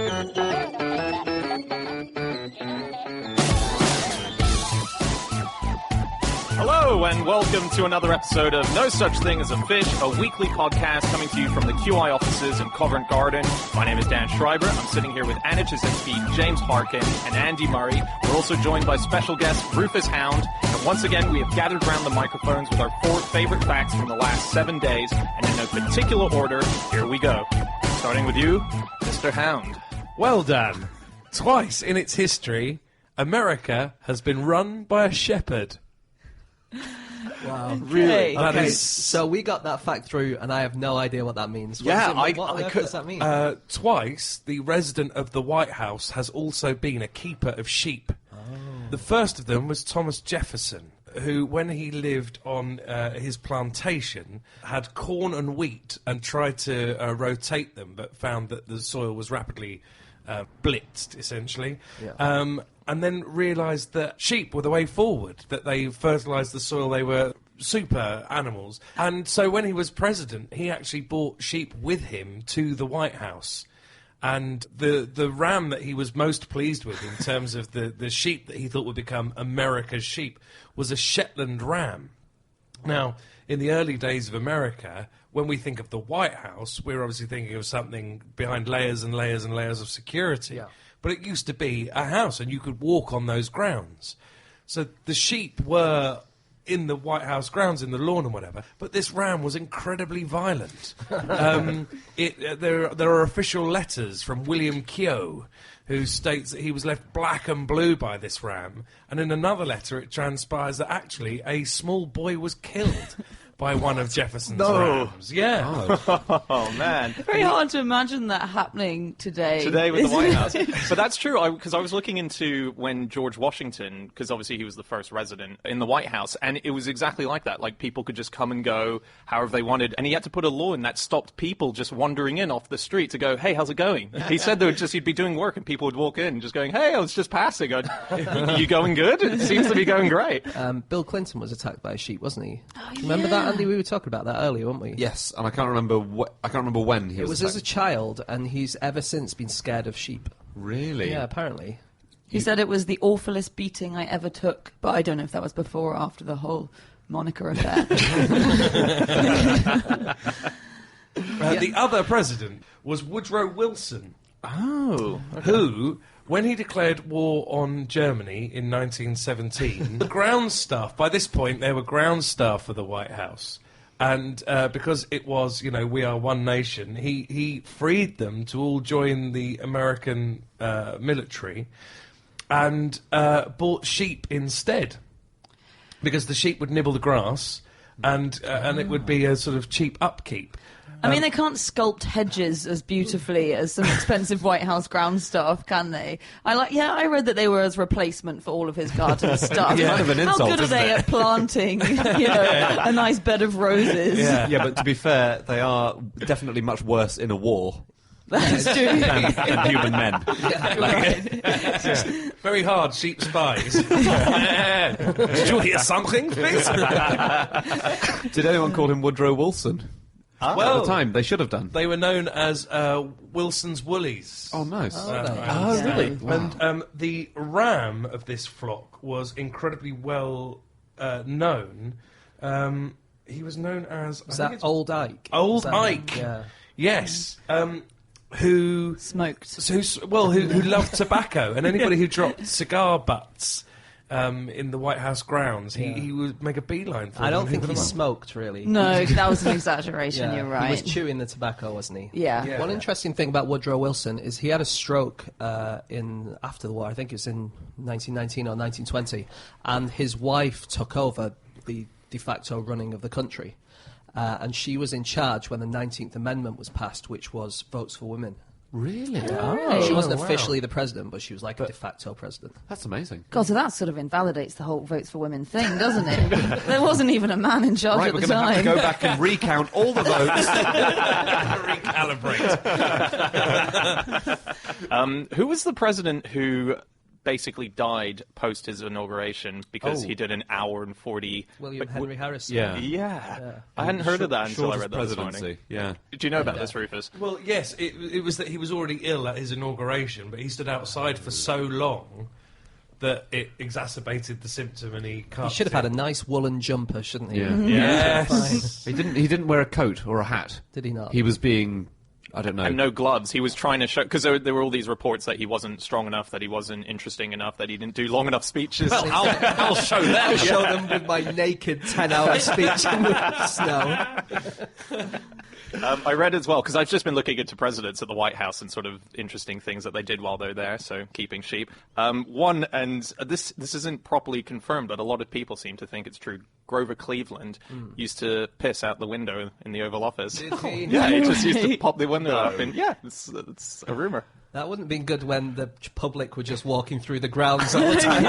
Hello and welcome to another episode of No Such Thing as a Fish, a weekly podcast coming to you from the QI offices in Covent Garden. My name is Dan Schreiber. I'm sitting here with Anna Jasinski, James Harkin, and Andy Murray. We're also joined by special guest Rufus Hound. And once again, we have gathered around the microphones with our 4 favorite facts from the last 7 days. And in no particular order, here we go. Starting with you, Mr. Hound. Well done. Twice in its history, America has been run by a shepherd. Wow, really? Okay, so we got that fact through, and I have no idea what that means. What does that mean? Twice, the resident of the White House has also been a keeper of sheep. Oh. The first of them was Thomas Jefferson, who, when he lived on his plantation, had corn and wheat and tried to rotate them, but found that the soil was rapidly blitzed, essentially. Yeah. And then realised that sheep were the way forward, that they fertilised the soil, they were super animals. And so when he was president, he actually brought sheep with him to the White House. And the ram that he was most pleased with in terms of the sheep that he thought would become America's sheep was a Shetland ram. Now, in the early days of America, when we think of the White House, we're obviously thinking of something behind layers and layers and layers of security. Yeah. But it used to be a house, and you could walk on those grounds. So the sheep were in the White House grounds, in the lawn and whatever, but this ram was incredibly violent. There are official letters from William Keogh, who states that he was left black and blue by this ram, and in another letter it transpires that actually a small boy was killed by one of Jefferson's rams. Yeah. Oh, man. Very hard to imagine that happening today. Today with the White House. But that's true, because I was looking into when George Washington, because obviously he was the first resident in the White House, and it was exactly like that. Like, people could just come and go however they wanted, and he had to put a law in that stopped people just wandering in off the street to go, hey, how's it going? He said he'd be doing work, and people would walk in just going, hey, I was just passing. You going good? It seems to be going great. Bill Clinton was attacked by a sheep, wasn't he? Oh, do you remember that, Andy? We were talking about that earlier, weren't we? Yes, and I can't remember when he was. It was as a child, and he's ever since been scared of sheep. Really? Yeah, apparently. He said it was the awfulest beating I ever took, but I don't know if that was before or after the whole moniker affair. The other president was Woodrow Wilson. Oh. Okay. Who, when he declared war on Germany in 1917, the ground staff, by this point there were ground staff for the White House, and because it was, we are one nation, he freed them to all join the American military and bought sheep instead, because the sheep would nibble the grass and it would be a sort of cheap upkeep. I mean, they can't sculpt hedges as beautifully as some expensive White House ground staff, can they? I read that they were as replacement for all of his garden stuff. Kind of an insult, how good are they at planting, a nice bed of roses? Yeah, but to be fair, they are definitely much worse in a war. That's true. than human men. Very hard, sheep spies. Did you hear something, please? Did anyone call him Woodrow Wilson? Well, at the time, they should have done. They were known as Wilson's Woolies. Oh, nice. Really? Wow. And the ram of this flock was incredibly well known. He was known as... Was that Old Ike? Old Ike. Yeah. Yes. Who... Smoked. Who loved tobacco. And anybody who dropped cigar butts in the White House grounds, he would make a beeline for them. I don't think he smoked, really. No, that was an exaggeration, you're right. He was chewing the tobacco, wasn't he? Yeah. One interesting thing about Woodrow Wilson is he had a stroke after the war. I think it was in 1919 or 1920. And his wife took over the de facto running of the country. And she was in charge when the 19th Amendment was passed, which was votes for women. Really? She wasn't officially the president, but she was like a de facto president. That's amazing. God, so that sort of invalidates the whole votes for women thing, doesn't it? There wasn't even a man in charge at the time. Right, we're going to have to go back and recount all the votes. Recalibrate. Who was the president who basically died post his inauguration because he did an hour and 40. William Henry Harrison. Yeah. I hadn't heard of that until I read that this morning. Yeah. Do you know about this, Rufus? Well, yes, it was that he was already ill at his inauguration, but he stood outside for so long that it exacerbated the symptom, and he can't. He should have had a nice woolen jumper, shouldn't he? Yeah. Yes. He didn't wear a coat or a hat. Did he not? He was being, I don't know. And no gloves. He was trying to show, because there were all these reports that he wasn't strong enough, that he wasn't interesting enough, that he didn't do long enough speeches. Well, I'll show them. I'll show them with my naked 10-hour speech in the snow. I read as well, because I've just been looking into presidents at the White House and sort of interesting things that they did while they're there, so keeping sheep. One, and this isn't properly confirmed, but a lot of people seem to think it's true. Grover Cleveland used to piss out the window in the Oval Office. Did he? Yeah, he just used to pop the window up. And yeah, it's a rumour. That wouldn't have been good when the public were just walking through the grounds all the time.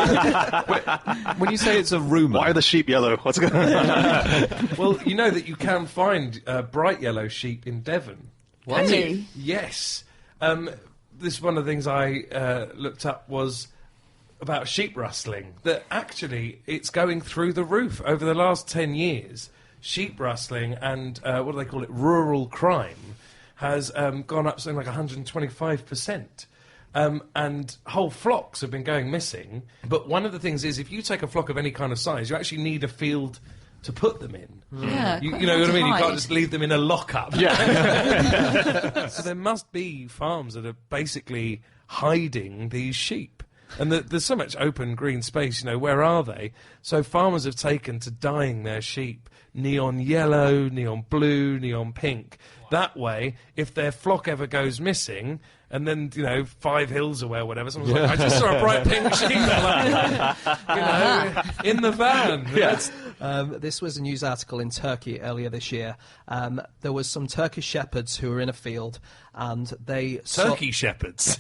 When you say it's a rumour... Why are the sheep yellow? What's going on? Well, you know that you can find bright yellow sheep in Devon. Can you? Yes. This one of the things I looked up was about sheep rustling. That actually it's going through the roof over the last 10 years. Sheep rustling and what do they call it? Rural crime has gone up something like 125%. And whole flocks have been going missing. But one of the things is, if you take a flock of any kind of size, you actually need a field to put them in. Yeah, You know what I mean? You can't just leave them in a lockup. Yeah. So there must be farms that are basically hiding these sheep. And there's so much open green space, you know, where are they? So farmers have taken to dyeing their sheep neon yellow, neon blue, neon pink. That way, if their flock ever goes missing, and then, you know, 5 Hills away or whatever, someone's like, I just saw a bright pink sheep, you know, in the van. Yeah. This was a news article in Turkey earlier this year. There was some Turkish shepherds who were in a field, and they Turkey shepherds.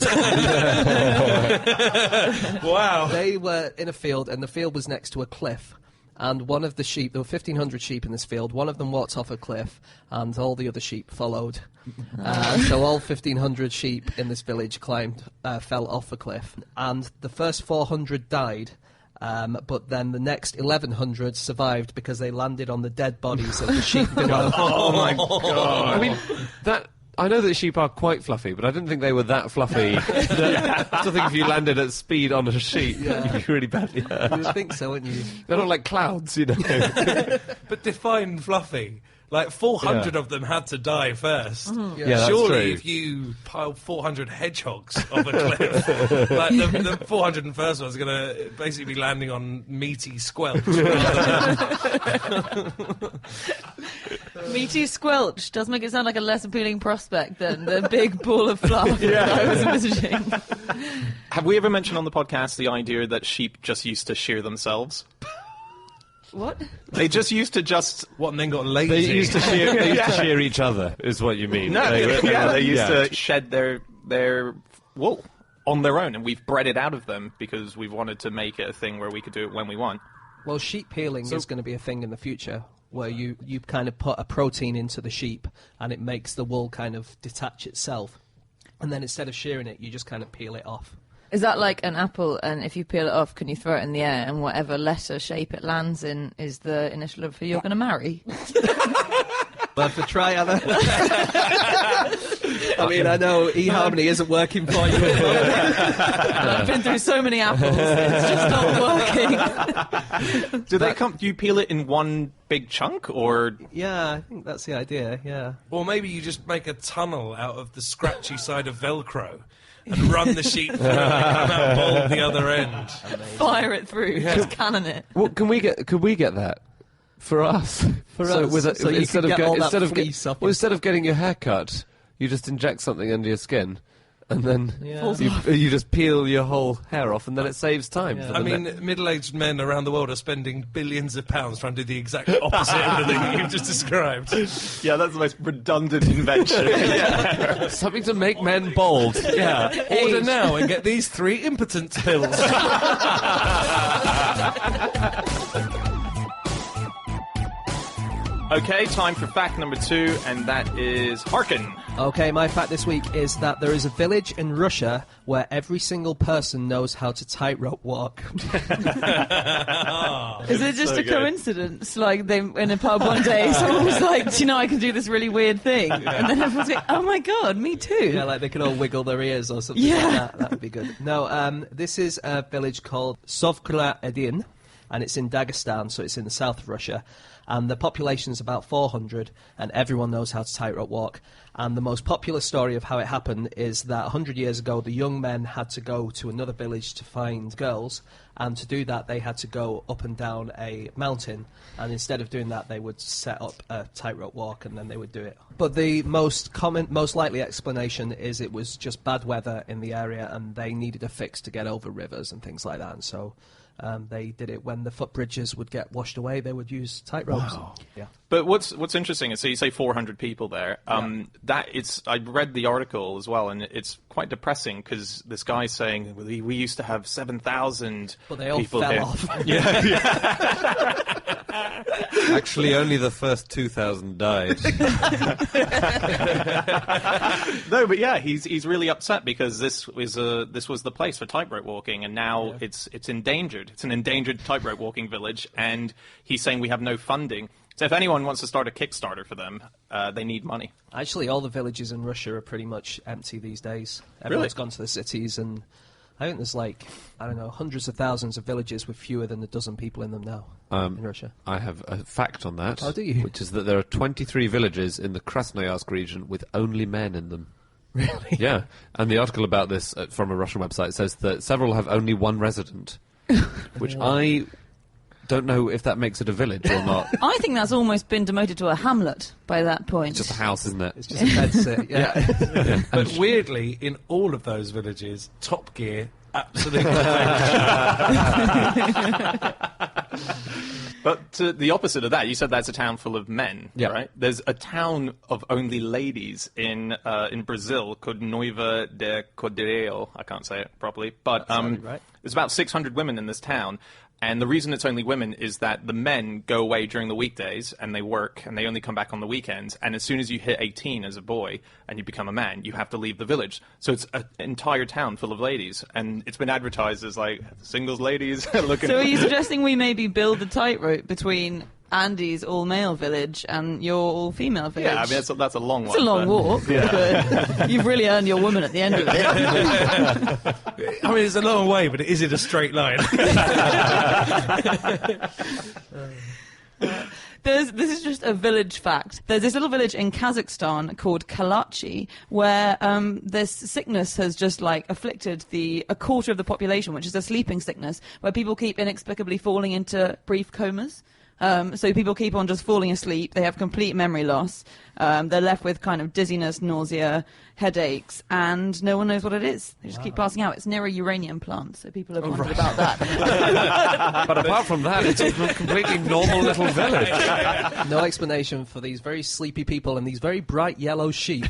Wow. They were in a field, and the field was next to a cliff. And one of the sheep, there were 1,500 sheep in this field, one of them walked off a cliff, and all the other sheep followed. So all 1,500 sheep in this village fell off a cliff. And the first 400 died, but then the next 1,100 survived because they landed on the dead bodies of the sheep below. Oh my God. I mean, I know that sheep are quite fluffy, but I didn't think they were that fluffy. I still think if you landed at speed on a sheep, you'd be really badly hurt. You would think so, wouldn't you? They're not like clouds, you know. But define fluffy. Like 400 of them had to die first. Mm-hmm. Yeah, that's Surely, true. if you pile 400 hedgehogs off a cliff, like the 401st one's going to basically be landing on meaty squelch. Meaty squelch does make it sound like a less appealing prospect than the big ball of fluff that I was envisaging. Have we ever mentioned on the podcast the idea that sheep just used to shear themselves? What? They just used to What, and then got lazy? They used to shear each other, is what you mean. No, they used yeah. to shed their wool on their own, and we've bred it out of them because we've wanted to make it a thing where we could do it when we want. Well, sheep peeling is going to be a thing in the future, where you kind of put a protein into the sheep, and it makes the wool kind of detach itself. And then instead of shearing it, you just kind of peel it off. Is that like an apple, and if you peel it off, can you throw it in the air, and whatever letter shape it lands in is the initial of who you're going to marry? Worth a try, Anna. I mean, I know eHarmony isn't working for you. I've been through so many apples, it's just not working. Do you peel it in one big chunk, or...? Yeah, I think that's the idea, yeah. Or maybe you just make a tunnel out of the scratchy side of Velcro and run the sheep through and come out bald the other end. Fire it through, just cannon it. Well, could we get that for us? So you could get all that fleece off your- instead of getting your hair cut, you just inject something under your skin, and then Yeah. you just peel your whole hair off, and then it saves time. Yeah. for I the mean, next- middle-aged men around the world are spending billions of pounds trying to do the exact opposite of the thing that you've just described. Yeah, that's the most redundant invention. something to make men bald. Yeah. Order now and get these 3 impotence pills. Okay, time for fact number 2, and that is hearken. Okay, my fact this week is that there is a village in Russia where every single person knows how to tightrope walk. Is it just a coincidence? Like, they in a pub one day, someone was like, do you know I can do this really weird thing? And then everyone's like, oh my god, me too. Yeah, like they can all wiggle their ears or something like that. That would be good. No, this is a village called Sovkla-Edin, and it's in Dagestan, so it's in the south of Russia. And the population is about 400, and everyone knows how to tightrope walk. And the most popular story of how it happened is that 100 years ago, the young men had to go to another village to find girls, and to do that, they had to go up and down a mountain. And instead of doing that, they would set up a tightrope walk, and then they would do it. But the most likely explanation is it was just bad weather in the area, and they needed a fix to get over rivers and things like that. And so they did it when the footbridges would get washed away. They would use tightropes. Wow. Yeah. But what's interesting is, so you say 400 people there. That it's. I read the article as well, and it's quite depressing because this guy's saying we used to have 7,000 But they all people fell here. off. Actually, only the first 2,000 died. No, but yeah, he's really upset because this was the place for tightrope walking, and now it's endangered. It's an endangered tightrope walking village, and he's saying we have no funding. So if anyone wants to start a Kickstarter for them, they need money. Actually, all the villages in Russia are pretty much empty these days. Everyone's gone to the cities, and I think there's hundreds of thousands of villages with fewer than a dozen people in them now in Russia. I have a fact on that. Oh, do you? Which is that there are 23 villages in the Krasnoyarsk region with only men in them. Really? Yeah, and the article about this from a Russian website says that several have only one resident, which I don't know if that makes it a village or not. I think that's almost been demoted to a hamlet by that point. It's just a house, isn't it? It's just a bed sit, yeah. But weirdly, in all of those villages, Top Gear absolutely. But to the opposite of that, you said that's a town full of men, Yeah. right? There's a town of only ladies in Brazil called Noiva de Cordeiro. I can't say it properly, but right. there's about 600 women in this town. And the reason it's only women is that the men go away during the weekdays and they work and they only come back on the weekends. And as soon as you hit 18 as a boy and you become a man, you have to leave the village. So it's an entire town full of ladies. And it's been advertised as like singles ladies looking. So are you suggesting we maybe build a tightrope between Andy's all-male village and your all-female village? Yeah, I mean, that's a long one. It's a long but- walk, but you've really earned your woman at the end of it. I mean, it's a long way, but it is in a straight line. This is just a village fact. There's this little village in Kazakhstan called Kalachi where this sickness has just afflicted a quarter of the population, which is a sleeping sickness, where people keep inexplicably falling into brief comas. So people keep on just falling asleep. They have complete memory loss. They're left with kind of dizziness, nausea, headaches, and no one knows what it is. They just keep passing out. It's near a uranium plant, so people have wondered about that. But apart from that, it's a completely normal little village. No explanation for these very sleepy people and these very bright yellow sheep.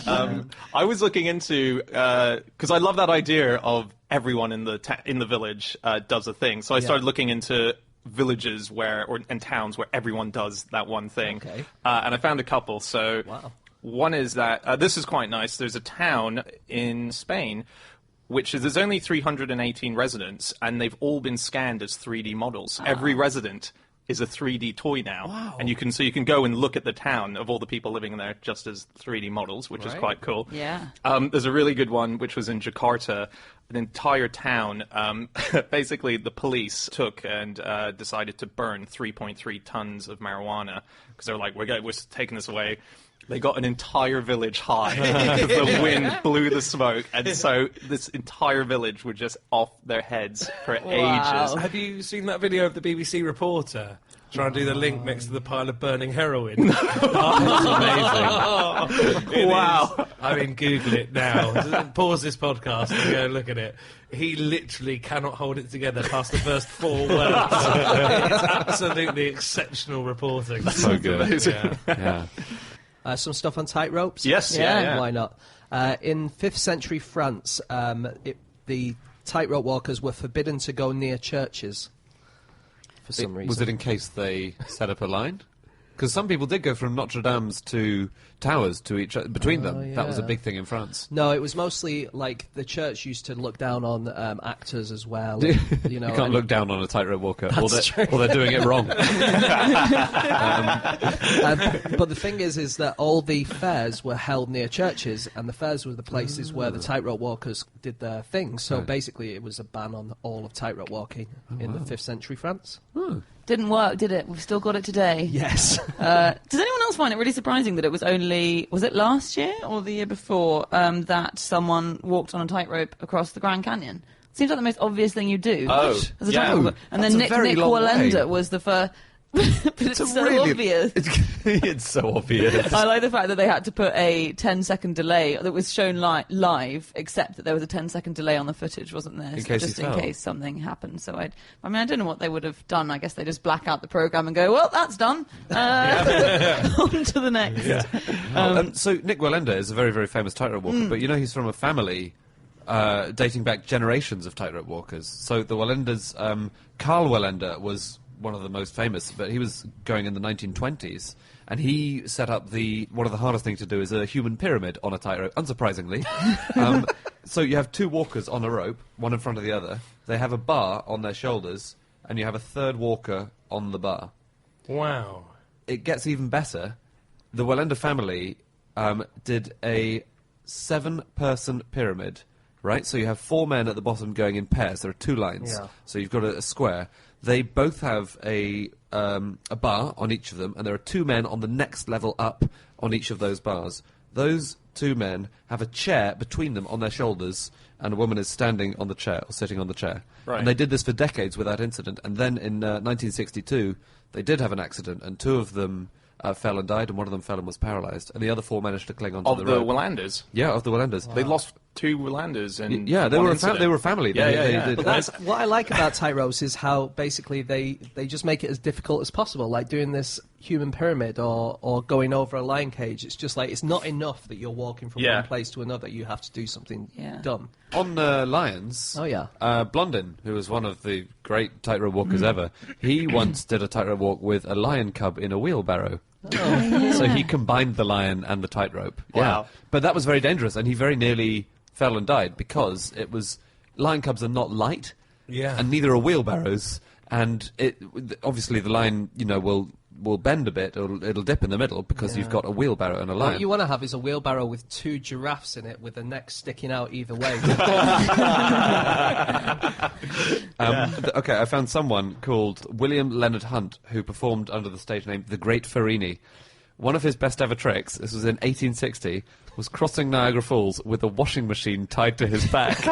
I was looking into because I love that idea of everyone in the village does a thing. So I started looking into villages and towns where everyone does that one thing. Okay. And I found a couple. So one is that this is quite nice. There's a town in Spain there's only 318 residents, and they've all been scanned as 3D models. Every resident is a 3D toy now. Wow. And you can go and look at the town of all the people living there just as 3D models, which is quite cool. Yeah. There's a really good one, which was in Jakarta. An entire town, basically the police took and decided to burn 3.3 tons of marijuana because they're like, we're taking this away. They got an entire village high because the wind blew the smoke, and so this entire village were just off their heads for ages. Have you seen that video of the BBC reporter trying to do the link next to the pile of burning heroin? That's amazing. Wow. I mean, Google it now. Pause this podcast and go look at it. He literally cannot hold it together past the first 4 words. It's absolutely exceptional reporting. So good. Yeah. Some stuff on tightropes? Yes, yeah. Why not? In 5th century France, the tightrope walkers were forbidden to go near churches. for some reason. Was it in case they set up a line? Because some people did go from Notre Dame's to towers to between them. That was a yeah. big thing in France. No, it was mostly like the church used to look down on actors as well. And, you know, You can't look down on a tightrope walker, or That's true. they're doing it wrong. But the thing is that all the fairs were held near churches, and the fairs were the places where the tightrope walkers did their thing. So basically, it was a ban on all of tightrope walking in the 5th century France. Didn't work, did it? We've still got it today. Yes. Does anyone else find it really surprising that it was was it last year or the year before, that someone walked on a tightrope across the Grand Canyon? Seems like the most obvious thing you do. Oh, as a yeah. tightrope walker. And That's then a Nick very long Wallenda way. was the first. But it's so obvious. It's so obvious. I like the fact that they had to put a 10-second delay that was shown live, except that there was a 10-second delay on the footage, wasn't there? In case just he in fell. case something happened. So I don't know what they would have done. I guess they just black out the program and go, well, that's done. On to the next. So Nick Wallenda is a very, very famous tightrope walker, but you know he's from a family dating back generations of tightrope walkers. So the Wallendas, Carl Wallenda was one of the most famous, but he was going in the 1920s, and he set up one of the hardest things to do is a human pyramid on a tightrope, unsurprisingly. So you have two walkers on a rope, one in front of the other. They have a bar on their shoulders, and you have a third walker on the bar. Wow. It gets even better. The Wallenda family did a 7-person pyramid, right? So you have 4 men at the bottom going in pairs. There are 2 lines. Yeah. So you've got a square. They both have a bar on each of them, and there are 2 men on the next level up on each of those bars. Those 2 men have a chair between them on their shoulders, and a woman is standing on the chair, or sitting on the chair. Right. And they did this for decades without incident. And then in 1962, they did have an accident, and 2 of them fell and died, and one of them fell and was paralysed. And the other 4 managed to cling onto Of the the rope. Wallendas. Yeah, of the Wallendas. They lost 2 Wallendas in Yeah, they one were incident. they were a family. Yeah, They yeah. did- But that's what I like about tightropes is how basically they just make it as difficult as possible, like doing this human pyramid or going over a lion cage. It's just like it's not enough that you're walking from Yeah. one place to another. You have to do something Yeah. dumb. On lions, Oh, yeah. Blondin, who was one of the great tightrope walkers ever, he once did a tightrope walk with a lion cub in a wheelbarrow. So he combined the lion and the tightrope. Wow. Yeah. But that was very dangerous, and he very nearly fell and died because lion cubs are not light, Yeah. and neither are wheelbarrows, and obviously the lion, will bend a bit, or it'll dip in the middle because you've got a wheelbarrow and a lion. What you want to have is a wheelbarrow with 2 giraffes in it with the neck sticking out either way. Okay, I found someone called William Leonard Hunt who performed under the stage name The Great Farini. One of his best ever tricks, this was in 1860, was crossing Niagara Falls with a washing machine tied to his back.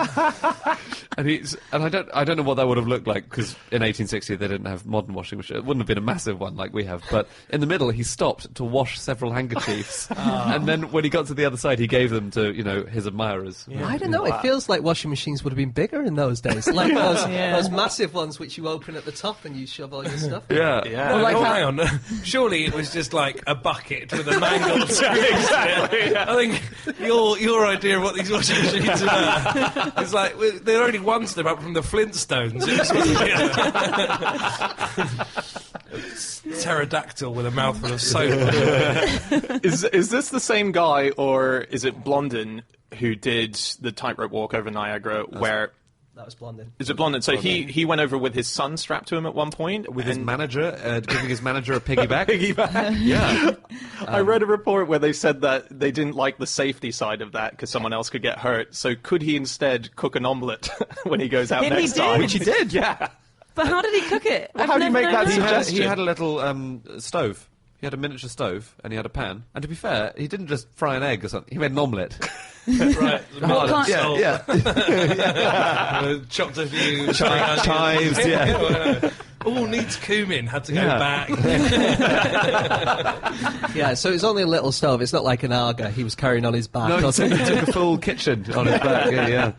and I don't know what that would have looked like, because in 1860 they didn't have modern washing machines. It wouldn't have been a massive one like we have. But in the middle, he stopped to wash several handkerchiefs, and then when he got to the other side, he gave them to his admirers. Yeah. I don't know. It feels like washing machines would have been bigger in those days, like those massive ones which you open at the top and you shove all your stuff in. Yeah. Yeah. Well, like hang on. Surely it was just like a bucket with a mangled screw. Exactly. I think your idea of what these washing machines are is like they're only one step up from the Flintstones. It was pterodactyl with a mouthful of soap. Is this the same guy, or is it Blondin who did the tightrope walk over Niagara? Where That was Blondin. is it Blondin? So he went over with his son strapped to him at one point, With his and- manager, giving his manager a piggyback. Piggyback. Yeah. I read a report where they said that they didn't like the safety side of that because someone else could get hurt. So could he instead cook an omelette when he goes out And he next did. time? Which he did. Yeah. But how did he cook it? Well, I've how do you never make that known suggestion? He had a little stove. He had a miniature stove, and he had a pan. And to be fair, he didn't just fry an egg or something. He made an omelette. Right. What kind- Yeah. Chopped a few Chives, yeah. All needs cumin. Had to go Yeah. back. Yeah, so it's only a little stove. It's not like an Arga he was carrying on his back. No, or he something. took a full kitchen on his back. Yeah.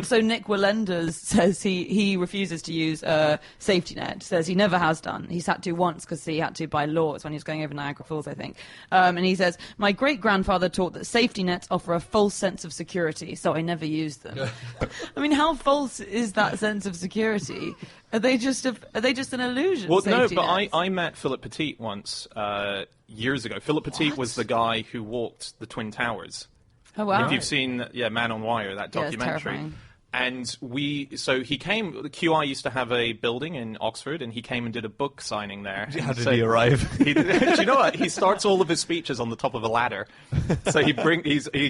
So Nick Wallenda says he refuses to use a safety net. Says he never has done. He's had to once because he had to by law. It's when he was going over Niagara Falls, I think. And he says, my great-grandfather taught that safety nets offer a false sense of security, so I never used them. I mean, how false is that sense of security? Are they just a Are they just an illusion? Well, no, safety but nets? I met Philip Petit once years ago. Philip Petit was the guy who walked the Twin Towers. Oh wow! If you've seen Man on Wire, that Yeah, it's documentary. terrifying. And so he came, the QI used to have a building in Oxford, and he came and did a book signing there. How did he arrive? Do you know what? He starts all of his speeches on the top of a ladder. So he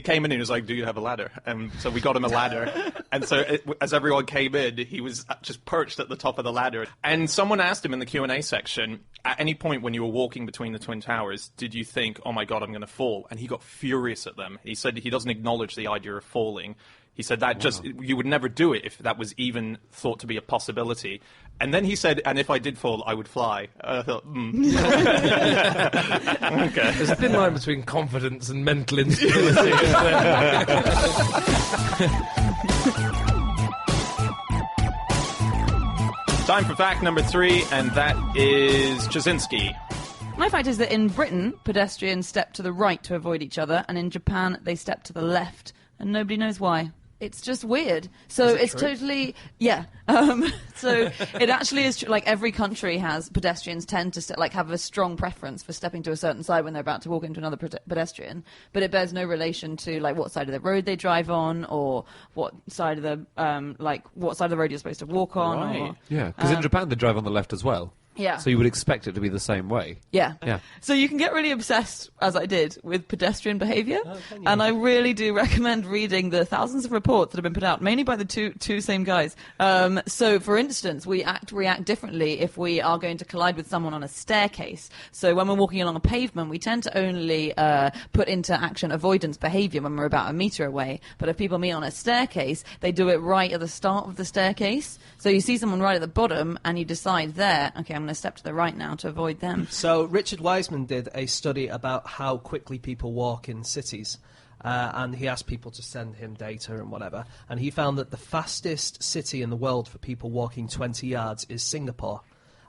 came in and he was like, "Do you have a ladder?" And so we got him a ladder. And so as everyone came in, he was just perched at the top of the ladder. And someone asked him in the Q&A section, at any point when you were walking between the Twin Towers, did you think, "Oh my God, I'm going to fall"? And he got furious at them. He said he doesn't acknowledge the idea of falling. He said that you would never do it if that was even thought to be a possibility. And then he said, "And if I did fall, I would fly." I thought, okay. There's a thin line between confidence and mental instability. Time for fact number 3, and that is Jasinski. My fact is that in Britain, pedestrians step to the right to avoid each other, and in Japan, they step to the left, and nobody knows why. It's just weird. So it's totally, yeah. So it actually is true. Like every country has pedestrians tend to have a strong preference for stepping to a certain side when they're about to walk into another pedestrian, but it bears no relation to like what side of the road they drive on or what side of the what side of the road you're supposed to walk on. Right. Or, Yeah, because in Japan they drive on the left as well. Yeah. So you would expect it to be the same way. Yeah. Yeah. So you can get really obsessed, as I did, with pedestrian behaviour. And I really do recommend reading the thousands of reports that have been put out, mainly by the two same guys. So, for instance, we react differently if we are going to collide with someone on a staircase. So when we're walking along a pavement, we tend to only put into action avoidance behaviour when we're about a metre away. But if people meet on a staircase, they do it right at the start of the staircase. So you see someone right at the bottom, and you decide there, okay, I'm going to step to the right now to avoid them. So Richard Wiseman did a study about how quickly people walk in cities. And he asked people to send him data and whatever. And he found that the fastest city in the world for people walking 20 yards is Singapore.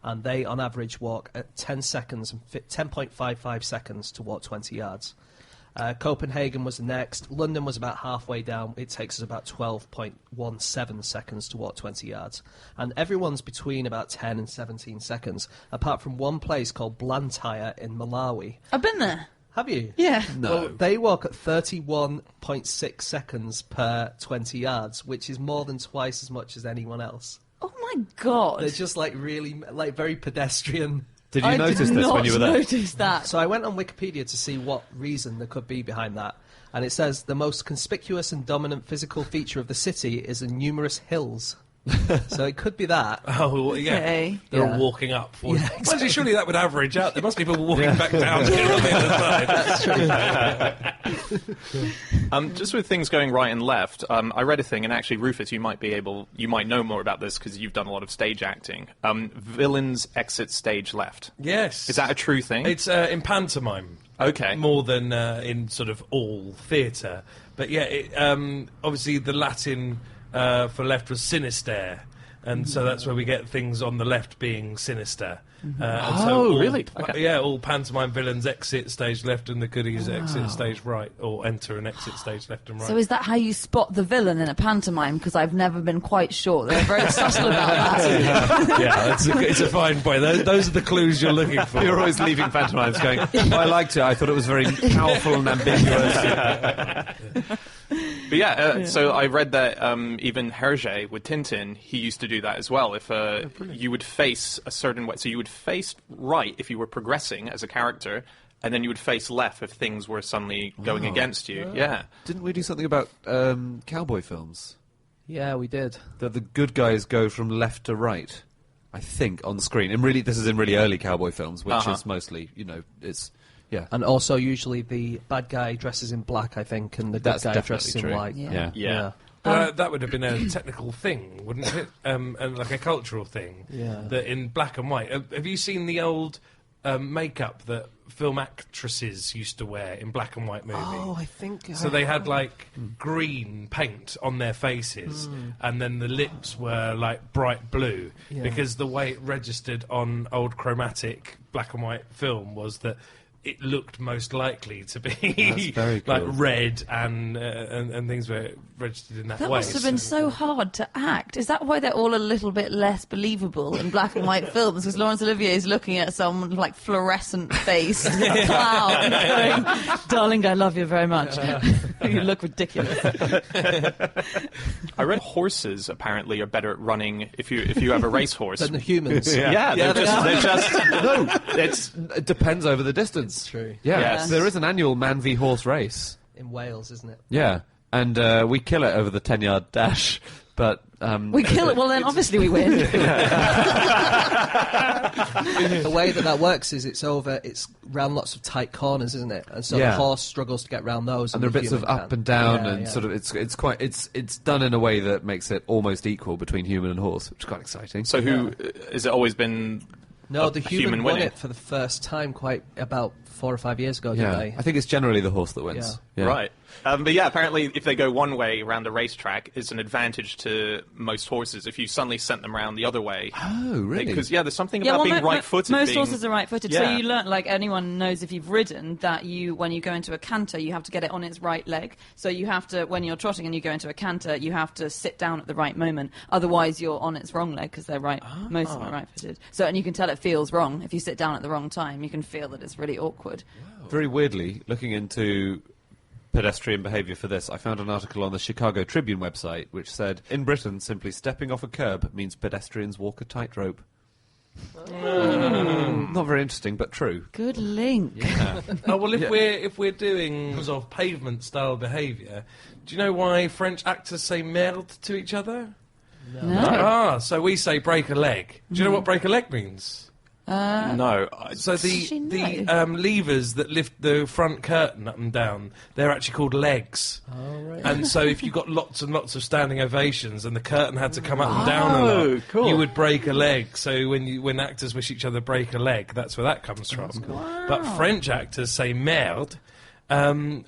And they, on average, walk at 10 seconds, 10.55 seconds to walk 20 yards. Copenhagen was the next. London was about halfway down. It takes us about 12.17 seconds to walk 20 yards. And everyone's between about 10 and 17 seconds, apart from one place called Blantyre in Malawi. I've been there. Have you? Yeah. No. Well, they walk at 31.6 seconds per 20 yards, which is more than twice as much as anyone else. Oh, my God. They're just very pedestrian. Did you notice this when you were there? I did not notice that. So I went on Wikipedia to see what reason there could be behind that. And it says the most conspicuous and dominant physical feature of the city is the numerous hills. So it could be that. Oh, well, yeah. Okay. They're Yeah. all walking up. Yeah, Well, surely that would average out. There must be people walking back down to the other side. Just with things going right and left, I read a thing, and actually, Rufus, you might know more about this because you've done a lot of stage acting. Villains exit stage left. Yes. Is that a true thing? It's in pantomime. Okay. More than in sort of all theatre. But yeah, obviously the Latin for left was sinister. And so that's where we get things on the left being sinister. And so really? Okay. Yeah, all pantomime villains exit stage left and the goodies exit stage right, or enter and exit stage left and right. So is that how you spot the villain in a pantomime? Because I've never been quite sure. They're very subtle about that. Yeah, it's a fine point. Those are the clues you're looking for. You're always leaving pantomimes going, I liked it, I thought it was very powerful and ambiguous. But yeah, so I read that even Hergé with Tintin, he used to do that as well. If you would face a certain way, so you would face right if you were progressing as a character, and then you would face left if things were suddenly going against you. Yeah. Didn't we do something about cowboy films? Yeah, we did. That the good guys go from left to right, I think, on screen. And really, this is in really early cowboy films, which is mostly, it's... Yeah. And also, usually, the bad guy dresses in black, I think, and the good That's guy definitely dresses in true. white. Yeah. That would have been a technical thing, wouldn't it? And like a cultural thing. Yeah. That in black and white. Have you seen the old makeup that film actresses used to wear in black and white movies? Oh, I think... So they had, like, green paint on their faces, and then the lips were, like, bright blue, because the way it registered on old chromatic black and white film was that it looked most likely to be That's very like cool. red and things were registered in that That way. must have been so hard to act. Is that why they're all a little bit less believable in black and white films? Because Laurence Olivier is looking at some like fluorescent-faced clown going, "Darling, I love you very much. You look ridiculous." I read horses apparently are better at running if you have a racehorse. Than the humans. Yeah, they're just No, it depends over the distance. True. Yeah, Yes. there is an annual man v horse race. In Wales, isn't it? Yeah, and we kill it over the 10-yard dash, but We kill it. Well, then obviously we win. The way that works is it's round lots of tight corners, isn't it? And so Yeah. the horse struggles to get round those. and there are the bits of human up can. and down, Yeah, and yeah. sort of it's done in a way that makes it almost equal between human and horse, which is quite exciting. so who has it always been? No, a the human won winning? it for the first time about 4 or 5 years ago, Yeah, didn't they? I think it's generally the horse that wins. Yeah. Right. But yeah, apparently if they go one way around the racetrack, it's an advantage to most horses. If you suddenly sent them around the other way. Oh, really? Because, there's something about being right-footed. Most horses are right-footed, so Yeah. you learn, like anyone knows if you've ridden, that when you go into a canter, you have to get it on its right leg. So you have to, when you're trotting and you go into a canter, you have to sit down at the right moment. Otherwise, you're on its wrong leg because they're right. Most of them are right-footed. So, and you can tell it feels wrong if you sit down at the wrong time. You can feel that it's really awkward. Very weirdly, looking into pedestrian behaviour for this, I found an article on the Chicago Tribune website which said, in Britain, simply stepping off a curb means pedestrians walk a tightrope. Not very interesting, but true. Good link. Oh well, if we're doing sort of pavement style behaviour, do you know why French actors say merde to each other? No. So we say break a leg. Do you know what break a leg means? No. So She the know. levers that lift the front curtain up and down, they're actually called legs. Oh, right. And so if you got lots and lots of standing ovations and the curtain had to come up and down a lot, cool. you would break a leg. So when actors wish each other break a leg, that's where that comes from. But French actors say merde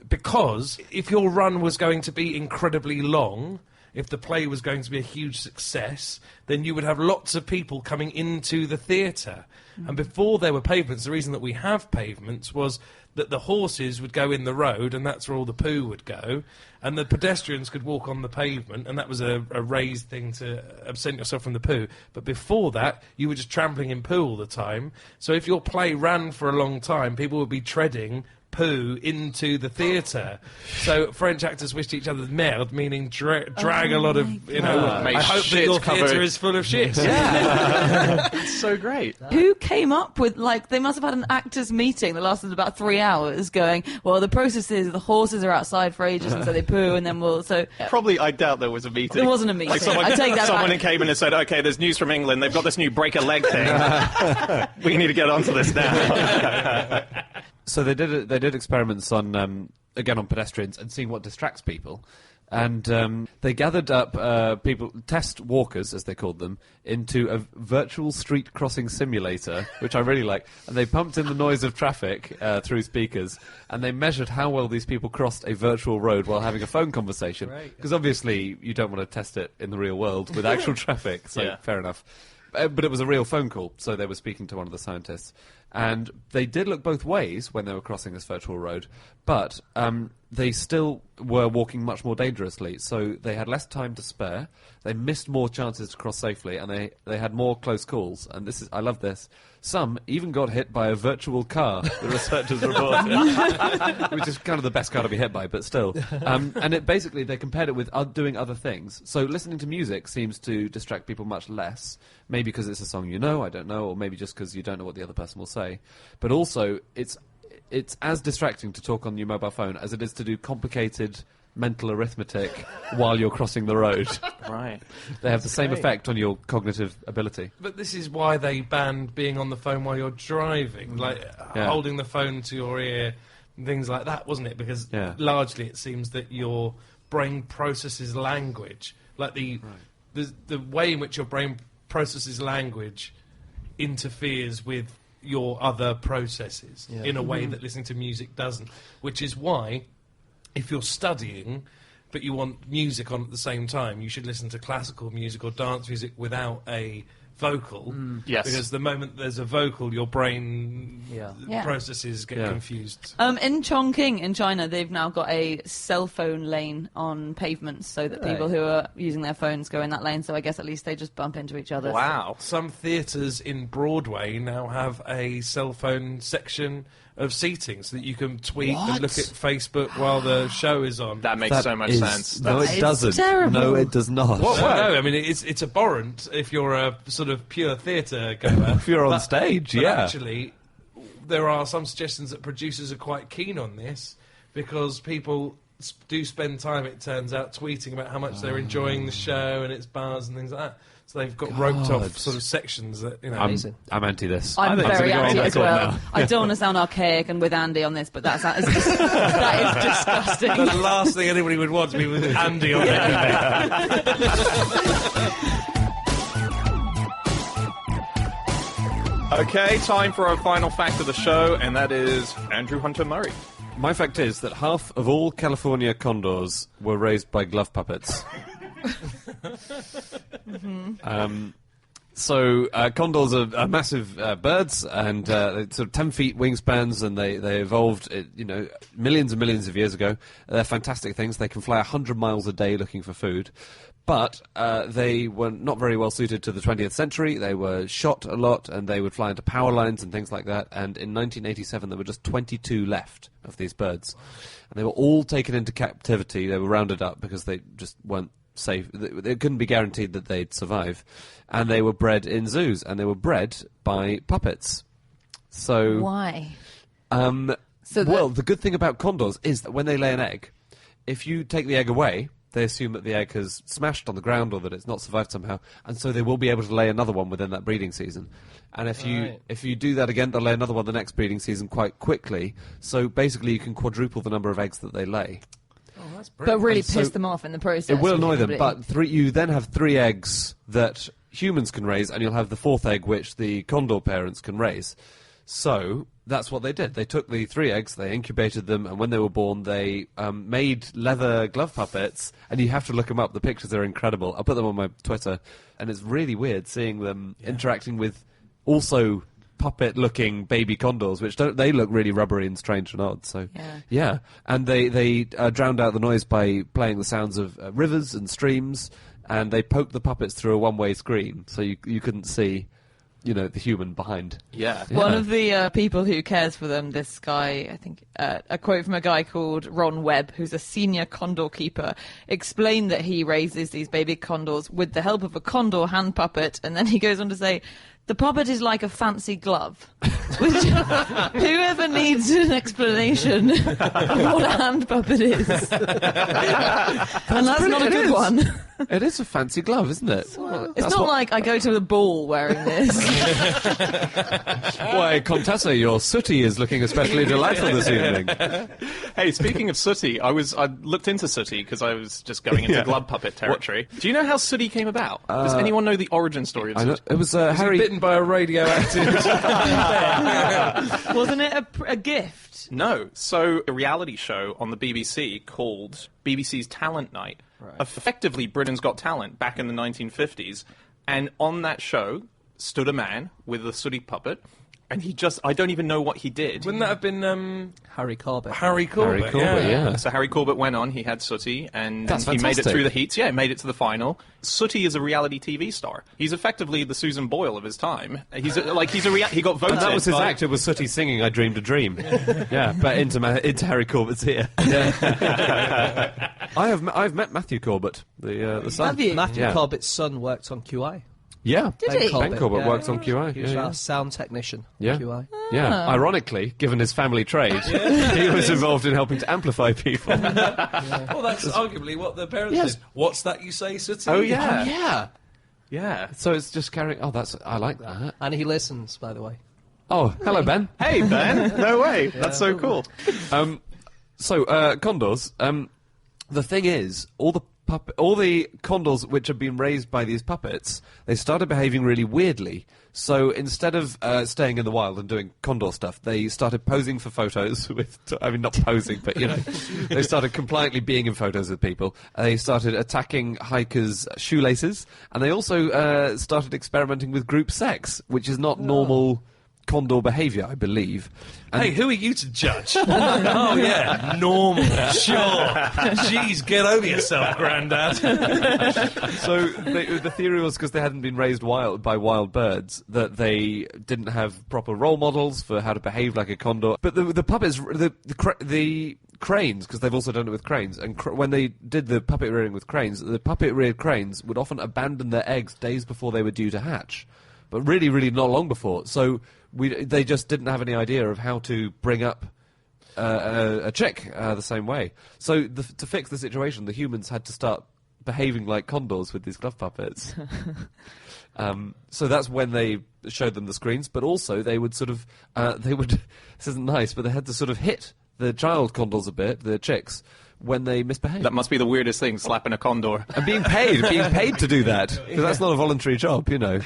because if your run was going to be incredibly long, if the play was going to be a huge success, then you would have lots of people coming into the theatre. And before there were pavements, the reason that we have pavements was that the horses would go in the road, and that's where all the poo would go, and the pedestrians could walk on the pavement, and that was a raised thing to absent yourself from the poo. But before that, you were just trampling in poo all the time. So if your play ran for a long time, people would be treading poo into the theatre. So French actors wished each other merde, meaning drag a lot of, Make I hope that shit your covered. theatre is full of shit. It's so great. Who came up with, they must have had an actors' meeting that lasted about 3 hours going, well, the process is the horses are outside for ages and so they poo and then Probably, I doubt there was a meeting. There wasn't a meeting. Like someone, I take that someone back. came in and said, okay, there's news from England. They've got this new break a leg thing. We need to get onto this now. So they did experiments on again on pedestrians and seeing what distracts people, and they gathered up test walkers as they called them into a virtual street crossing simulator, which I really like, and they pumped in the noise of traffic through speakers, and they measured how well these people crossed a virtual road while having a phone conversation, because obviously you don't want to test it in the real world with actual traffic, so Yeah. fair enough. But it was a real phone call, so they were speaking to one of the scientists. And they did look both ways when they were crossing this virtual road, but they still were walking much more dangerously. So they had less time to spare, they missed more chances to cross safely, and they had more close calls. And I love this. Some even got hit by a virtual car, the researchers reported, which is kind of the best car to be hit by, but still. And they compared it with doing other things. So listening to music seems to distract people much less, maybe because it's a song you know, I don't know, or maybe just because you don't know what the other person will say. But also, it's as distracting to talk on your mobile phone as it is to do complicated mental arithmetic while you're crossing the road. Right. They have the same effect on your cognitive ability. But this is why they banned being on the phone while you're driving, holding the phone to your ear and things like that, wasn't it? Because largely it seems that your brain processes language. Like the way in which your brain processes language interferes with your other processes in a way that listening to music doesn't. Which is why, if you're studying but you want music on at the same time, you should listen to classical music or dance music without a vocal. Yes. Because the moment there's a vocal, your brain Yeah. processes get confused. In Chongqing, in China, they've now got a cell phone lane on pavements so that people who are using their phones go in that lane. So I guess at least they just bump into each other. Wow. Some theatres in Broadway now have a cell phone section of seating so that you can tweet and look at Facebook while the show is on. That makes so much sense. No, it doesn't. terrible. No, it does not. Well, no, I mean, it's abhorrent if you're a sort of pure theatre goer. If you're on stage, but yeah. Actually, there are some suggestions that producers are quite keen on this because people do spend time, it turns out, tweeting about how much they're enjoying the show and its bars and things like that. So they've got roped off sort of sections that, you know... I'm anti this. I'm think very it's anti a as good well. now. I don't want to sound archaic and with Andy on this, but that is disgusting. The last thing anybody would want to be with Andy on it. Okay, time for our final fact of the show, and that is Andrew Hunter Murray. My fact is that half of all California condors were raised by glove puppets. So condors are massive birds, and they're sort of 10 feet wingspans, and they evolved, millions and millions of years ago. They're fantastic things. They can fly 100 miles a day looking for food. But they were not very well suited to the 20th century. They were shot a lot, and they would fly into power lines and things like that. And in 1987, there were just 22 left of these birds. And they were all taken into captivity. They were rounded up because they just weren't safe. They couldn't be guaranteed that they'd survive. And they were bred in zoos, and they were bred by puppets. So Why? The good thing about condors is that when they lay an egg, if you take the egg away, they assume that the egg has smashed on the ground or that it's not survived somehow, and so they will be able to lay another one within that breeding season. And if you do that again, they'll lay another one the next breeding season quite quickly. So basically, you can quadruple the number of eggs that they lay. Oh, that's But brilliant. really And so piss them off in the process. It will annoy them, presumably. but you then have 3 eggs that humans can raise, and you'll have the 4th egg which the condor parents can raise. So that's what they did. They took the 3 eggs, they incubated them, and when they were born, they made leather glove puppets. And you have to look them up. The pictures are incredible. I'll put them on my Twitter, and it's really weird seeing them interacting with also puppet-looking baby condors, which they look really rubbery and strange and odd. So yeah. And they drowned out the noise by playing the sounds of rivers and streams, and they poked the puppets through a one-way screen, so you couldn't see, the human behind. Yeah. One of the people who cares for them, this guy, I think, a quote from a guy called Ron Webb, who's a senior condor keeper, explained that he raises these baby condors with the help of a condor hand puppet, and then he goes on to say, the puppet is like a fancy glove. Which, whoever needs an explanation of what a hand puppet is. And that's not a good one. It is a fancy glove, isn't it? It's not like I go to the ball wearing this. Why, Contessa, your sooty is looking especially delightful this evening. Hey, speaking of sooty, I looked into sooty because I was just going into glove puppet territory. Do you know how sooty came about? Does anyone know the origin story of sooty? It was Was he Harry. bitten by a radioactive... Wasn't it a gift? No. So a reality show on the BBC called BBC's Talent Night, effectively Britain's Got Talent back in the 1950s. And on that show stood a man with a sooty puppet, and I don't even know what he did. Wouldn't that have been Harry Corbett. Harry Corbett? Harry Corbett, yeah. So Harry Corbett went on, he had Sooty, and That's he made it fantastic. through the heats. Yeah, he made it to the final. Sooty is a reality TV star. He's effectively the Susan Boyle of his time. He got voted. And that was his by- act. It was Sooty singing "I Dreamed a Dream." Yeah, but into Harry Corbett's ear. I've met Matthew Corbett, the son. Have you? Matthew Yeah. Corbett's son worked on QI. Yeah, Did Ben he? Corbett, Ben Corbett yeah. worked on QI. He was Yeah, our sound technician yeah. on QI. Yeah. Ironically, given his family trade, he was involved in helping to amplify people. Well, that's arguably what the parents Yes. did. What's that you say, Sooty? Oh, yeah. Yeah. Yeah. So it's just carrying. Oh, I like that. And he listens, by the way. Oh, hello, Ben. Hey, Ben. No way. That's so cool. So condors. The thing is, all the all the condors which had been raised by these puppets, they started behaving really weirdly. So instead of staying in the wild and doing condor stuff, they started posing for photos with, I mean, not posing, but, you know, they started compliantly being in photos with people. They started attacking hikers' shoelaces, and they also started experimenting with group sex, which is not normal condor behaviour, I believe. Hey, who are you to judge? Oh, yeah, normal, sure. Jeez, get over yourself, Grandad. So the theory was because they hadn't been raised by wild birds, that they didn't have proper role models for how to behave like a condor. But the puppets, the cranes, because they've also done it with cranes, and when they did the puppet rearing with cranes, the puppet-reared cranes would often abandon their eggs days before they were due to hatch. But really, really not long before. So they just didn't have any idea of how to bring up a chick the same way. So to fix the situation, the humans had to start behaving like condors with these glove puppets. So that's when they showed them the screens. But also they would sort of this isn't nice, but they had to sort of hit the child condors a bit, the chicks, when they misbehave. That must be the weirdest thing, slapping a condor. And being paid to do that, because that's not a voluntary job, you know.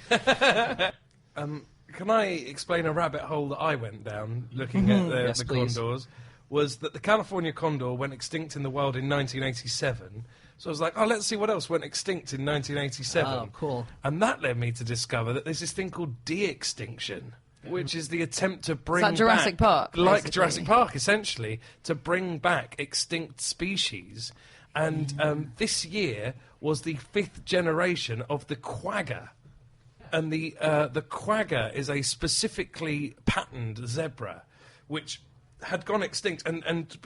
Can I explain a rabbit hole that I went down looking at the condors? Was that the California condor went extinct in the wild in 1987. So I was like, let's see what else went extinct in 1987. Oh, cool. And that led me to discover that there's this thing called de-extinction, which is the attempt to bring Is that Jurassic back, Park, like basically? Jurassic Park, essentially, to bring back extinct species. And this year was the 5th generation of the quagga. And the quagga is a specifically patterned zebra, which had gone extinct, and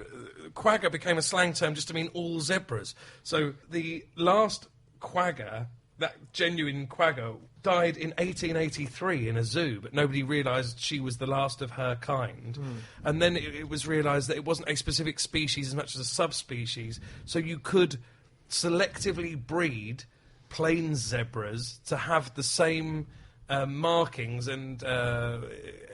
quagga became a slang term just to mean all zebras. So the last quagga, that genuine quagga, died in 1883 in a zoo, but nobody realised she was the last of her kind. And then it was realised that it wasn't a specific species as much as a subspecies, so you could selectively breed plains zebras to have the same markings and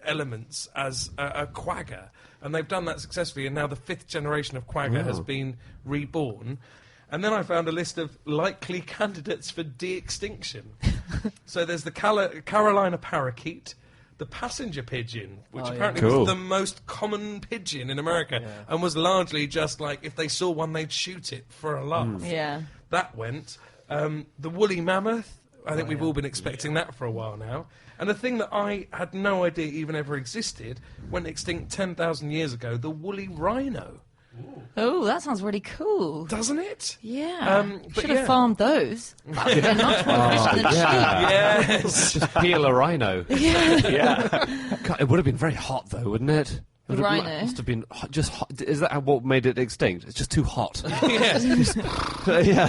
elements as a quagga. And they've done that successfully, and now the 5th generation of quagga has been reborn. And then I found a list of likely candidates for de-extinction. So there's the Carolina parakeet, the passenger pigeon, which apparently was the most common pigeon in America, and was largely just like, if they saw one, they'd shoot it for a laugh. Yeah. That went. The woolly mammoth, I think we've all been expecting that for a while now. And a thing that I had no idea even ever existed, went extinct 10,000 years ago, the woolly rhino. Oh, that sounds really cool. Doesn't it? Yeah. but Should have farmed those. That would have been much more efficient than sheep. Yes. Just peel a rhino. Yeah. God, it would have been very hot, though, wouldn't it? The rhino? Must have been just hot. Is that what made it extinct? It's just too hot. Yes. Yeah.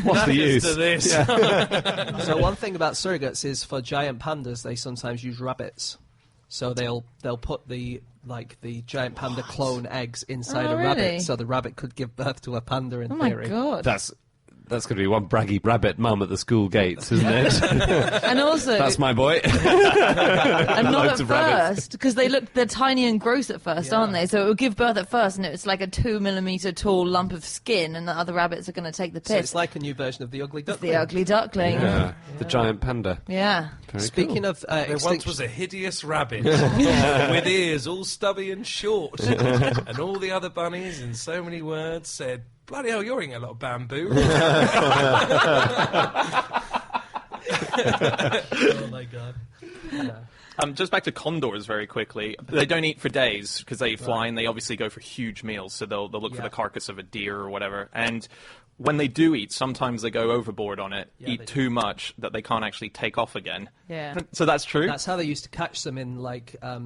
What's the use? To this. So one thing about surrogates is for giant pandas, they sometimes use rabbits. So they'll put the giant panda clone eggs inside a really? rabbit, so the rabbit could give birth to a panda in Oh my theory. god. That's going to be one braggy rabbit mum at the school gates, isn't it? And also, That's my boy. and not Loads at of rabbits. first, because they're tiny and gross at first, aren't they? So it will give birth at first, and it's like a 2 millimeter tall lump of skin, and the other rabbits are going to take the piss. So it's like a new version of the ugly duckling. The ugly duckling. Yeah, the giant panda. Yeah. Very Speaking cool. of There once extinction, was a hideous rabbit with ears all stubby and short, and all the other bunnies, in so many words, said, "Bloody hell, you're eating a lot of bamboo." oh my god. Yeah. Just back to condors very quickly. They don't eat for days because they fly and they obviously go for huge meals. So they'll look for the carcass of a deer or whatever. And when they do eat, sometimes they go overboard on it, eat too much that they can't actually take off again. Yeah. So that's true? That's how they used to catch them in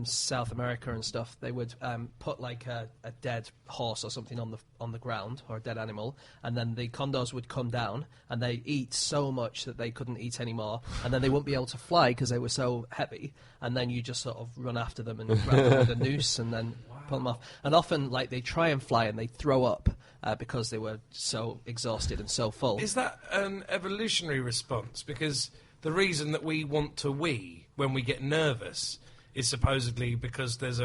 South America and stuff. They would put like a dead horse or something on the ground, or a dead animal, and then the condors would come down and they eat so much that they couldn't eat anymore, and then they wouldn't be able to fly because they were so heavy, and then you just sort of run after them and grab them with a noose and then pull them off. And often they try and fly and they throw up because they were so exhausted and so full. Is that an evolutionary response? Because the reason that we want to wee when we get nervous is supposedly because there's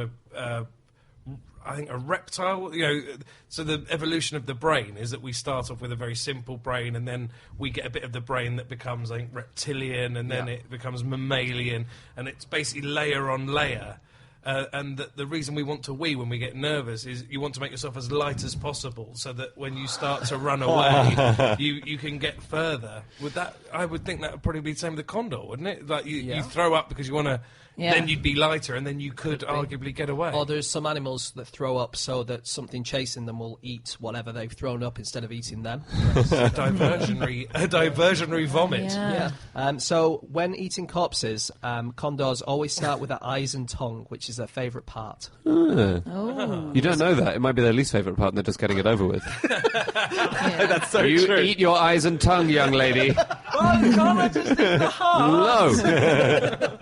I think, a reptile. So the evolution of the brain is that we start off with a very simple brain, and then we get a bit of the brain that becomes, I think, reptilian, and then it becomes mammalian, and it's basically layer on layer. And the reason we want to wee when we get nervous is you want to make yourself as light as possible, so that when you start to run away, you can get further. I would think that would probably be the same with the condor, wouldn't it? Like you throw up because you want to. Yeah. Then you'd be lighter, and then you could arguably get away. Or there's some animals that throw up so that something chasing them will eat whatever they've thrown up instead of eating them. Yes. a diversionary vomit. Yeah. So when eating corpses, condors always start with their eyes and tongue, which is their favourite part. Oh. You don't know that. It might be their least favourite part, and they're just getting it over with. That's so you true. Eat your eyes and tongue, young lady. Well, can't I just eat the heart? No.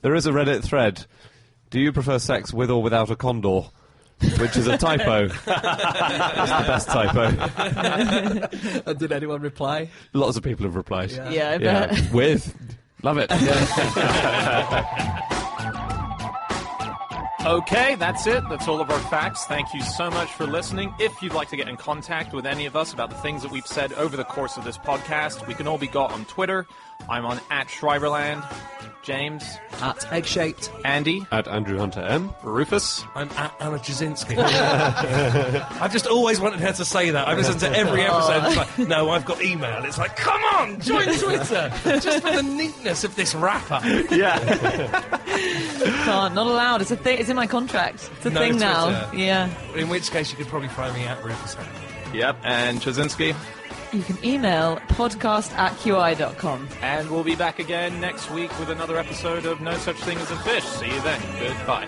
There is a Reddit thread. Do you prefer sex with or without a condor? Which is a typo. It's the best typo. And did anyone reply? Lots of people have replied. Yeah, I bet. With. Love it. Okay, that's it. That's all of our facts. Thank you so much for listening. If you'd like to get in contact with any of us about the things that we've said over the course of this podcast, we can all be got on Twitter. I'm on @Shriverland. James. @Egg-shaped. Andy. @Andrew Hunter M. Rufus. I'm @Anna Jasinski. I've just always wanted her to say that. I've listened to every episode. It's like, no, I've got email. It's like, come on, join Twitter. Just for the neatness of this wrapper. Yeah. Can't, not allowed. It's a thing. It's in my contract. It's a No thing now. Twitter. Yeah. In which case, you could probably find me at Rufus Hound. Yep. And Jasinski. You can email podcast@qi.com. And we'll be back again next week with another episode of No Such Thing as a Fish. See you then. Goodbye.